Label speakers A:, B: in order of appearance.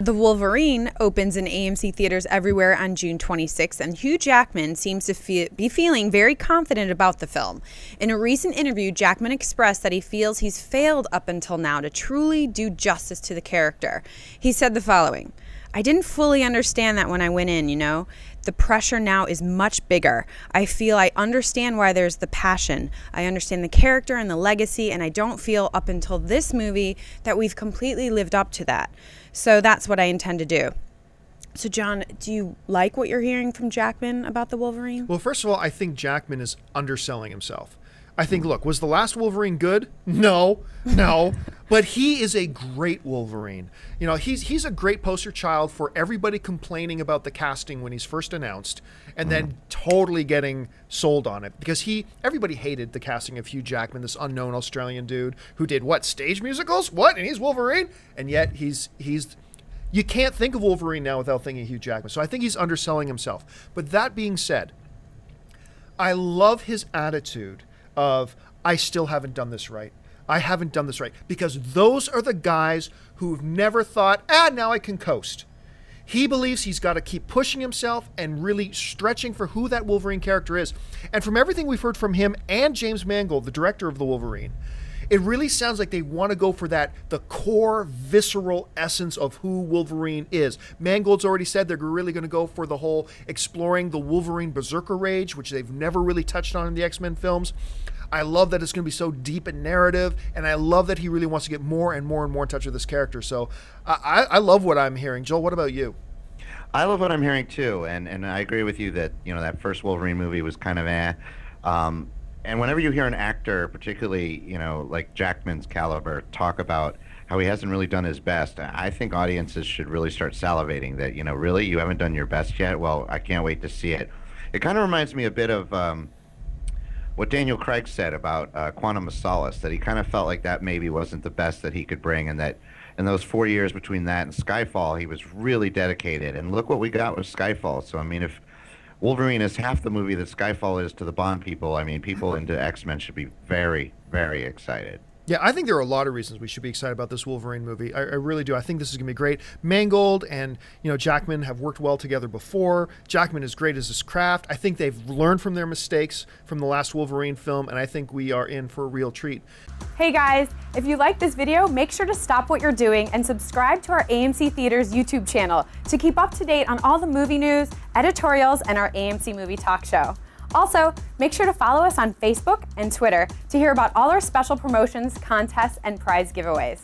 A: The Wolverine opens in AMC theaters everywhere on June 26th, and Hugh Jackman seems to be feeling very confident about the film. In a recent interview, Jackman expressed that he feels he's failed up until now to truly do justice to the character. He said the following: "I didn't fully understand that when I went in, The pressure now is much bigger. I feel I understand why there's the passion. I understand the character and the legacy, and I don't feel up until this movie that we've completely lived up to that. So that's what I intend to do." So John, do you like what you're hearing from Jackman about the Wolverine?
B: Well, first of all, I think Jackman is underselling himself. I think, look, was the last Wolverine good? No. But he is a great Wolverine. He's a great poster child for everybody complaining about the casting when he's first announced and then totally getting sold on it. Because everybody hated the casting of Hugh Jackman, this unknown Australian dude who did what, stage musicals? What? And he's Wolverine? And yet he's you can't think of Wolverine now without thinking Hugh Jackman. So I think he's underselling himself. But that being said, I love his attitude of, I still haven't done this right. I haven't done this right. Because those are the guys who've never thought, now I can coast. He believes he's got to keep pushing himself and really stretching for who that Wolverine character is. And from everything we've heard from him and James Mangold, the director of the Wolverine, it really sounds like they want to go for the core, visceral essence of who Wolverine is. Mangold's already said they're really going to go for the whole exploring the Wolverine berserker rage, which they've never really touched on in the X-Men films. I love that it's going to be so deep in narrative, and I love that he really wants to get more and more and more in touch with this character. So I love what I'm hearing. Joel, what about you?
C: I love what I'm hearing too, and I agree with you that that first Wolverine movie was kind of and whenever you hear an actor, particularly, like Jackman's caliber, talk about how he hasn't really done his best, I think audiences should really start salivating that, really, you haven't done your best yet? Well, I can't wait to see it. It kind of reminds me a bit of what Daniel Craig said about Quantum of Solace, that he kind of felt like that maybe wasn't the best that he could bring, and that in those 4 years between that and Skyfall, he was really dedicated. And look what we got with Skyfall. So, I mean, if Wolverine is half the movie that Skyfall is to the Bond people, I mean, people into X-Men should be very, very excited.
B: Yeah, I think there are a lot of reasons we should be excited about this Wolverine movie. I really do. I think this is going to be great. Mangold and Jackman have worked well together before. Jackman is great as his craft. I think they've learned from their mistakes from the last Wolverine film, and I think we are in for a real treat.
A: Hey guys, if you like this video, make sure to stop what you're doing and subscribe to our AMC Theaters YouTube channel to keep up to date on all the movie news, editorials, and our AMC Movie Talk Show. Also, make sure to follow us on Facebook and Twitter to hear about all our special promotions, contests, and prize giveaways.